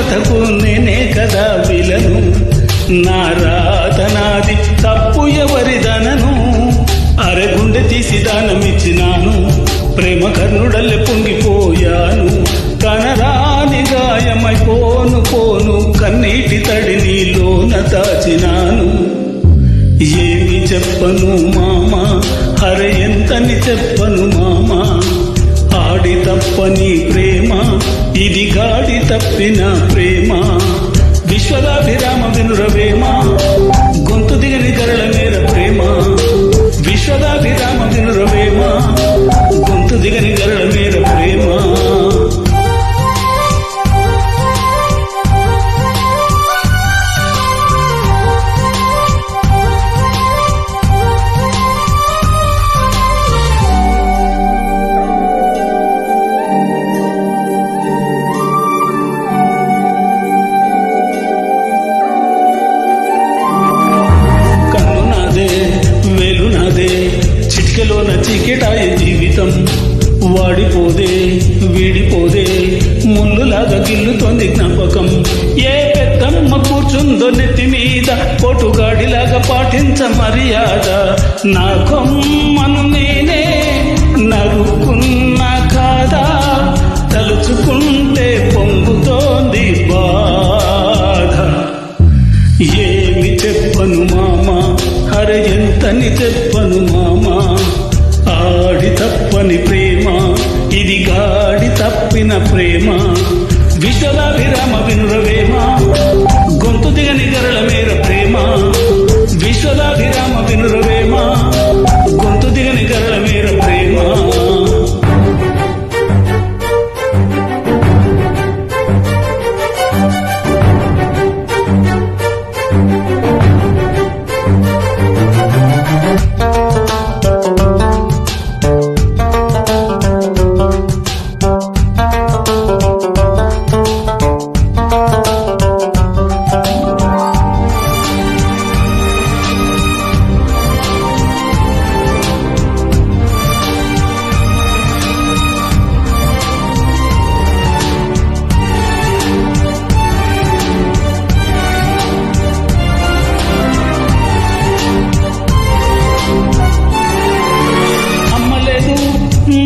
కథకు నేనే కదా విలను, నా రాత నాది తప్పు ఎవరిదనను. అరగుండె తీసి దానమిచ్చినాను, ప్రేమ కర్ణుడల్లె పొంగిపోయాను. కనరాని గాయమైపోను పోను, కన్నీటి తడి నీలోన దాచినాను. ఏమి చెప్పను మామా, హర ఎంతని చెప్పను మామా. ఆడి తప్పని ప్రేమ, ఇది గాడి తప్పిన ప్రేమ. విశ్వదాభిరామ వినురవేమ, గొంతు దిగని గరళ మేర ప్రేమ. విశ్వదాభిరామ వినురవేమ, గొంతు దిగని గరళ మేర ప్రేమ. చిటికెలోన చీకటాయ జీవితం, వాడిపోదే వీడిపోదే ముళ్ళులాగా గిల్లుతోంది జ్ఞాపకం. ఏ పెద్దమ్మ కూర్చుందో నెత్తి మీద, పొటుగాడిలాగా పాటించ మర్యాద. నా కొమ్మను నేనే నరుకున్నా కాదా, తలుచుకుంటే పొంగుతోంది బాధ. ఏమి చెప్పను మామా, హర ఎంతని చెప్పను మామా. ఆడి తప్పని ప్రేమ, ఇది గాడి తప్పిన ప్రేమ. విశ్వదాభిరామ వినురవేమ, గొంతు దిగని గరళ మేర ప్రేమ. విశ్వదాభిరామ వినురవేమ, గొంతు దిగని గరళ మేర ప్రేమ.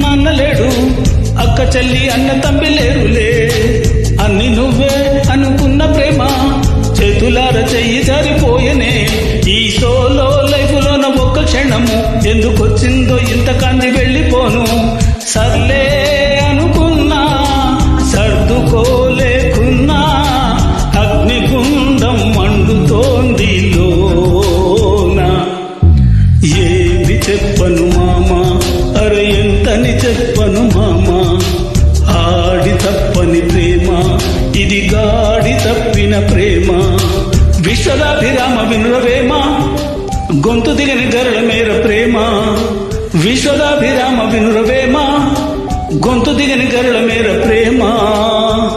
నాన్నలేడు, అక్క చెల్లి అన్న తమ్మి లేరులే. అన్ని నువ్వే అనుకున్న ప్రేమ, చేతులార చెయ్యి జారిపోయనే. ఈ సోలో లైఫ్లోన ఒక్క క్షణము, ఎందుకొచ్చిందో ఇంతకాంది వెళ్ళిపోను. సర్లే అనుకున్నా, సర్దుకోలేకున్నా, అగ్నిగుండం మండుతోంది లోన. ఏమి చెప్పను మామా, అరే ఎంతని చెప్పను మామా. ఆడి తప్పని ప్రేమ, ఇది గాడి తప్పిన ప్రేమ. విశ్వదాభిరామ వినురవేమ, గొంతు దిగని గరళ మేర ప్రేమ. విశ్వదాభిరామ వినురవేమ, గొంతు దిగని గరళ మేర ప్రేమ.